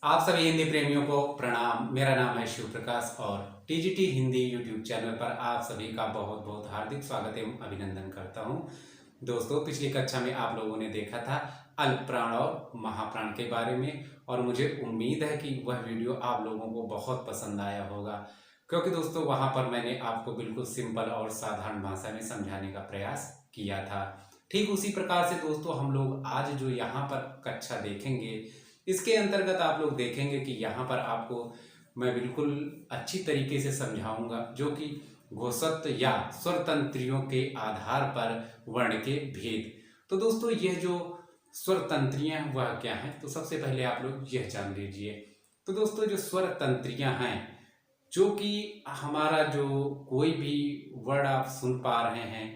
आप सभी हिंदी प्रेमियों को प्रणाम। मेरा नाम है शिव प्रकाश और टीजीटी हिंदी यूट्यूब चैनल पर आप सभी का बहुत बहुत हार्दिक स्वागत एवं अभिनंदन करता हूं। दोस्तों, पिछली कक्षा में आप लोगों ने देखा था अल्प प्राण और महाप्राण के बारे में और मुझे उम्मीद है कि वह वीडियो आप लोगों को बहुत पसंद आया होगा, क्योंकि दोस्तों वहां पर मैंने आपको बिल्कुल सिंपल और साधारण भाषा में समझाने का प्रयास किया था। ठीक उसी प्रकार से दोस्तों हम लोग आज जो यहाँ पर कक्षा देखेंगे, इसके अंतर्गत आप लोग देखेंगे कि यहाँ पर आपको मैं बिल्कुल अच्छी तरीके से समझाऊंगा, जो कि घोषित या स्वरतंत्रियों के आधार पर वर्ण के भेद। तो दोस्तों यह जो स्वरतंत्रियां वह क्या हैं, तो सबसे पहले आप लोग यह जान लीजिए। तो दोस्तों जो स्वरतंत्रियां हैं, जो कि हमारा जो कोई भी वर्ड आप सुन पा रहे हैं,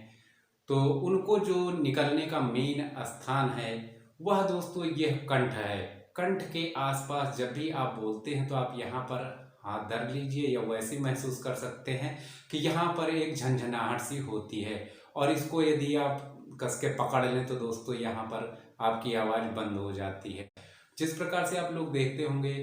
तो उनको जो निकलने का मेन स्थान है वह दोस्तों यह कंठ है। कंठ के आसपास जब भी आप बोलते हैं तो आप यहाँ पर हाथ धर लीजिए या वैसे महसूस कर सकते हैं कि यहाँ पर एक झंझनाहट सी होती है, और इसको यदि आप कस के पकड़ लें तो दोस्तों यहाँ पर आपकी आवाज़ बंद हो जाती है। जिस प्रकार से आप लोग देखते होंगे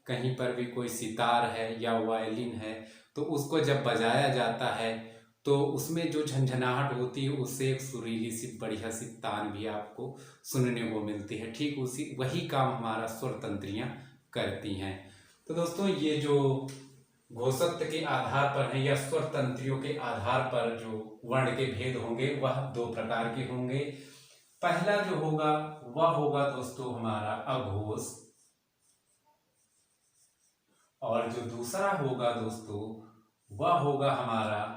कहीं पर भी कोई सितार है या वायलिन है, तो उसको जब बजाया जाता है तो उसमें जो झंझनाहट होती है उससे एक सुरीली सी बढ़िया सी तान भी आपको सुनने को मिलती है। ठीक उसी वही काम हमारा स्वर तंत्रियां करती हैं। तो दोस्तों ये जो घोषित के आधार पर है या स्वर तंत्रियों के आधार पर जो वर्ण के भेद होंगे वह दो प्रकार के होंगे। पहला जो होगा वह होगा दोस्तों हमारा अघोष, और जो दूसरा होगा दोस्तों वह होगा हमारा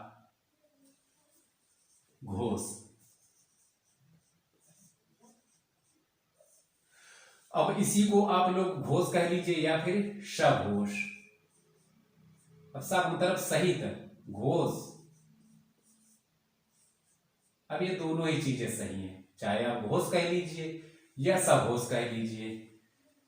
घोष। अब इसी को आप लोग घोष कह लीजिए या फिर सघोष। अब सब मतलब सहित घोष। अब ये दोनों ही चीजें सही हैं, चाहे आप घोष कह लीजिए या सघोष कह लीजिए,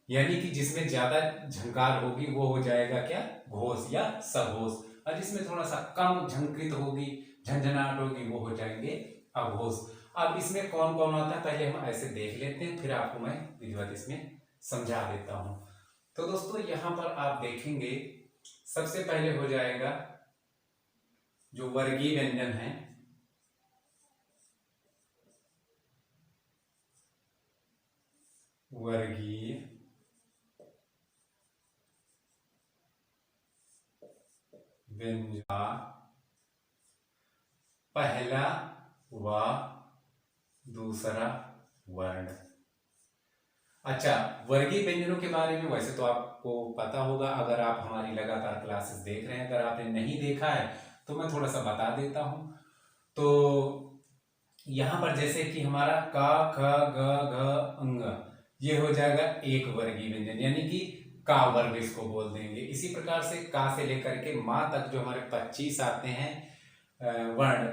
यानी कि जिसमें ज्यादा झंकार होगी वो हो जाएगा क्या, घोष या सघोष, और जिसमें थोड़ा सा कम झंकृत होगी, झंझनाहट होगी, वो हो जाएंगे अघोष। अब इसमें कौन कौन आता है पहले हम ऐसे देख लेते हैं, फिर आपको मैं विधिवत इसमें समझा देता हूं। तो दोस्तों यहां पर आप देखेंगे सबसे पहले हो जाएगा जो वर्गीय व्यंजन है, वर्गीय व्यंजन पहला व दूसरा वर्ण। अच्छा, वर्गीय व्यंजनों के बारे में वैसे तो आपको पता होगा, अगर आप हमारी लगातार क्लासेस देख रहे हैं। अगर आपने नहीं देखा है तो मैं थोड़ा सा बता देता हूं। तो यहां पर जैसे कि हमारा क ख ग घ अंग, ये हो जाएगा एक वर्गीय व्यंजन, यानी कि का वर्ग इसको बोल देंगे। इसी प्रकार से का से लेकर के मां तक जो हमारे 25 आते हैं वर्ण,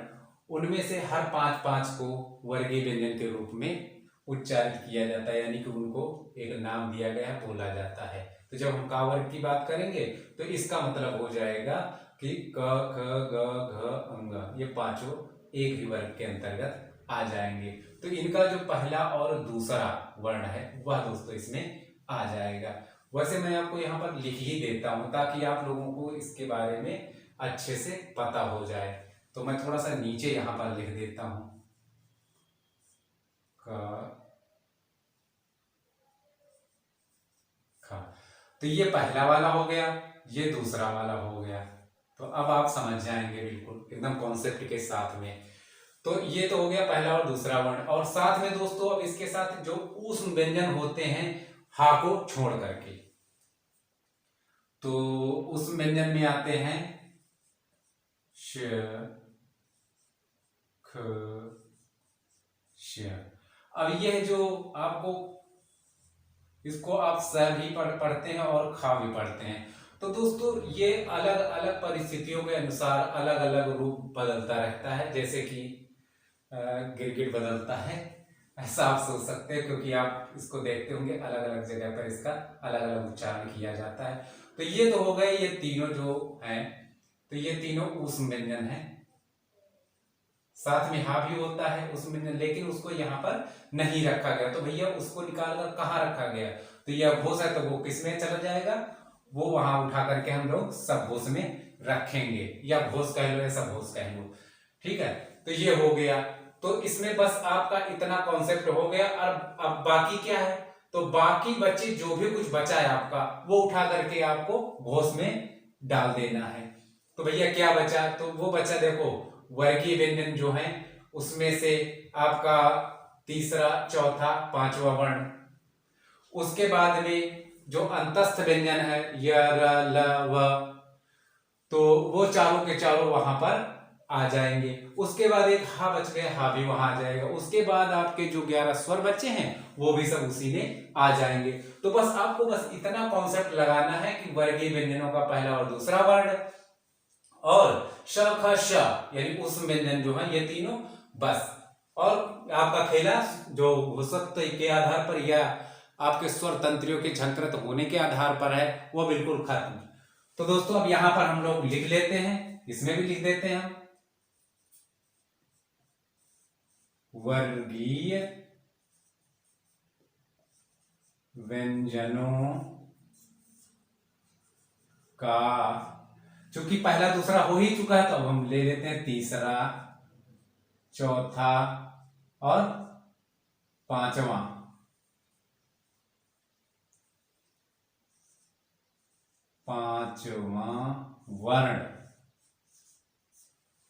उनमें से हर 5-5 को वर्गीय व्यंजन के रूप में उच्चारित किया जाता है, यानी कि उनको एक नाम दिया गया है, बोला जाता है। तो जब हम का वर्ग की बात करेंगे तो इसका मतलब हो जाएगा कि क ख ग घ अंग, ये पांचों एक ही वर्ग के अंतर्गत आ जाएंगे। तो इनका जो पहला और दूसरा वर्ण है वह दोस्तों इसमें आ जाएगा। वैसे मैं आपको यहाँ पर लिख ही देता हूं ताकि आप लोगों को इसके बारे में अच्छे से पता हो जाए। तो मैं थोड़ा सा नीचे यहां पर लिख देता हूं, ख। तो ये पहला वाला हो गया, ये दूसरा वाला हो गया। तो अब आप समझ जाएंगे बिल्कुल एकदम कॉन्सेप्ट के साथ में। तो ये तो हो गया पहला और दूसरा वर्ण, और साथ में दोस्तों अब इसके साथ जो ऊष्म व्यंजन होते हैं हा को छोड़ करके, तो ऊष्म व्यंजन में आते हैं श, ख, श। अब यह जो आपको इसको आप स भी पढ़ते हैं और खा भी पढ़ते हैं। तो दोस्तों ये अलग अलग परिस्थितियों के अनुसार अलग अलग रूप बदलता रहता है, जैसे कि गिरगिट बदलता है, ऐसा आप सोच सकते हैं, क्योंकि आप इसको देखते होंगे अलग अलग जगह पर इसका अलग अलग उच्चारण किया जाता है। तो ये तो हो गए ये तीनों जो हैं, तो ये तीनों ऊष्म व्यंजन है। साथ में हा भी होता है उसमें, लेकिन उसको यहाँ पर नहीं रखा गया। तो भैया उसको निकालकर कहाँ रखा गया, तो यह घोष है तो वो किस में चला जाएगा, वो वहां उठा करके हम लोग सब घोष में रखेंगे, या घोष कह लो या सब घोष कह लो। ठीक है, तो ये हो गया। तो इसमें बस आपका इतना कॉन्सेप्ट हो गया। और अब बाकी क्या है, तो बाकी बच्चे जो भी कुछ बचा है आपका वो उठा करके आपको घोष में डाल देना है। तो भैया क्या बचा, तो वो बचा देखो वर्गीय व्यंजन जो है उसमें से आपका तीसरा, चौथा, पांचवा वर्ण। उसके बाद में जो अंतस्थ व्यंजन है य, र, ल, व, तो वो चारों के चारों वहां पर आ जाएंगे। उसके बाद एक हा बच गया, हा भी वहां आ जाएगा। उसके बाद आपके जो 11 स्वर बच्चे हैं वो भी सब उसी में आ जाएंगे। तो बस आपको बस इतना कॉन्सेप्ट लगाना है कि वर्गीय व्यंजनों का पहला और दूसरा वर्ण और श, ख, श यानी उस व्यंजन जो है ये तीनों बस। और आपका खेला जो घोषत्व के आधार पर या आपके स्वर तंत्रियों के झंकृत होने के आधार पर है वो बिल्कुल खत्म। तो दोस्तों अब यहां पर हम लोग लिख लेते हैं, इसमें भी लिख देते हैं हम वर्गीय व्यंजनों का, चूंकि पहला दूसरा हो ही चुका है तो अब हम ले लेते हैं तीसरा, चौथा और पांचवा। वर्ण।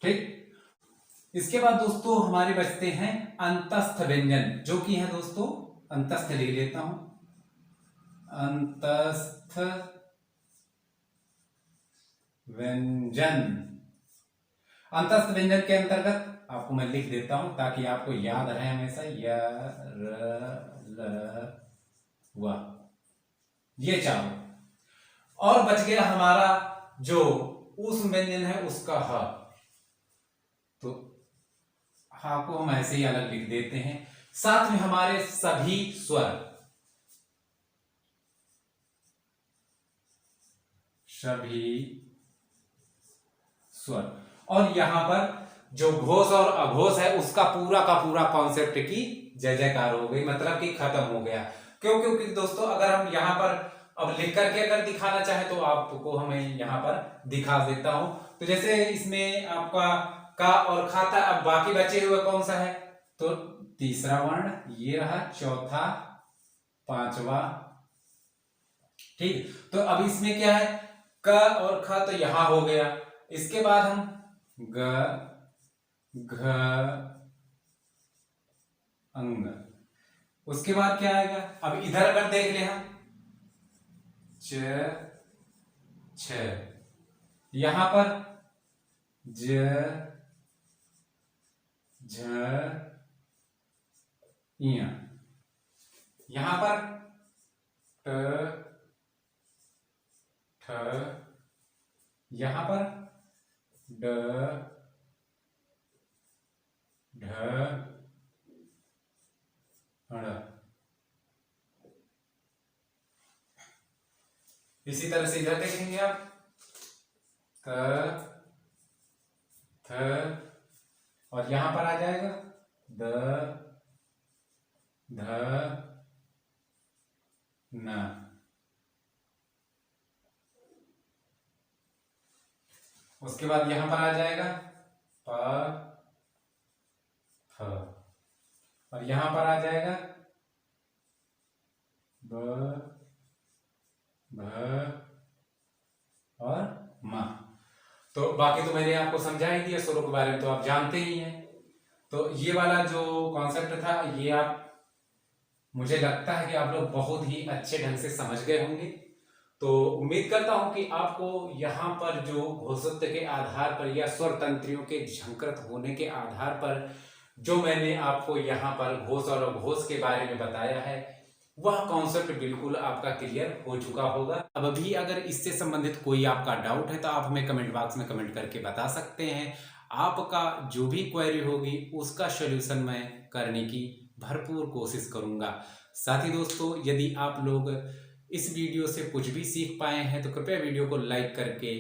ठीक, इसके बाद दोस्तों हमारे बचते हैं अंतस्थ व्यंजन, जो कि है दोस्तों अंतस्थ ले लेता हूं, अंतस्थ व्यंजन। अंतस्थ व्यंजन के अंतर्गत आपको मैं लिख देता हूं ताकि आपको याद रहे हमेशा, य, र, ल, व, ये चारों। और बच गया हमारा जो उस व्यंजन है उसका ह, तो हा को हम ऐसे ही अलग लिख देते हैं। साथ में हमारे सभी स्वर, सभी स्वर, और यहां पर जो घोष और अघोष है उसका पूरा का पूरा कॉन्सेप्ट की जय जयकार हो गई, मतलब कि खत्म हो गया। क्यों, क्योंकि दोस्तों अगर हम यहां पर अब लिख करके अगर दिखाना चाहे तो आपको हमें यहां पर दिखा देता हूं। तो जैसे इसमें आपका का और खा था, अब बाकी बचे हुए कौन सा है, तो तीसरा वर्ण ये रहा, चौथा, पांचवा। ठीक, तो अब इसमें क्या है, क और ख तो यहां हो गया। इसके बाद हम ग, घ, अंग। उसके बाद क्या आएगा, अब इधर अगर देख ले हम च, छ, यहां पर ज, झ, इया, यहां पर ट, ठ, यहां पर ड, ढ, ढ़। इसी तरह से इधर देखेंगे आप त, थ, और यहां पर आ जाएगा द, ध, न। उसके बाद यहां पर आ जाएगा प, फ, और यहां पर आ जाएगा ब, भ और म। तो बाकी तो मैंने आपको समझा ही दिया, स्वरों के बारे में तो आप जानते ही हैं। तो ये वाला जो कॉन्सेप्ट था ये आप, मुझे लगता है कि आप लोग बहुत ही अच्छे ढंग से समझ गए होंगे। तो उम्मीद करता हूं कि आपको यहाँ पर जो घोषत्व के आधार पर या स्वर तंत्रियों के झंकृत होने के आधार पर जो मैंने आपको यहाँ पर घोष और अघोष के बारे में बताया है वह कॉन्सेप्ट बिल्कुल आपका क्लियर हो चुका होगा। अब भी अगर इससे संबंधित कोई आपका डाउट है तो आप हमें कमेंट बॉक्स में कमेंट करके बता सकते हैं। आपका जो भी क्वेरी होगी उसका सॉल्यूशन मैं करने की भरपूर कोशिश करूंगा। साथ ही दोस्तों यदि आप लोग इस वीडियो से कुछ भी सीख पाए हैं तो कृपया वीडियो को लाइक करके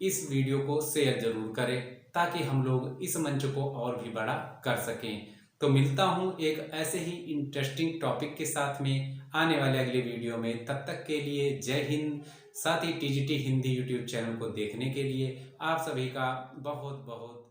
इस वीडियो को शेयर जरूर करें ताकि हम लोग इस मंच को और भी बड़ा कर सकें। तो मिलता हूं एक ऐसे ही इंटरेस्टिंग टॉपिक के साथ में। आने वाले अगले वीडियो में। तब तक के लिए जय हिंद। साथ ही टीजीटी हिंदी यूट्यूब चैनल को देखने के लिए आप सभी का बहुत बहुत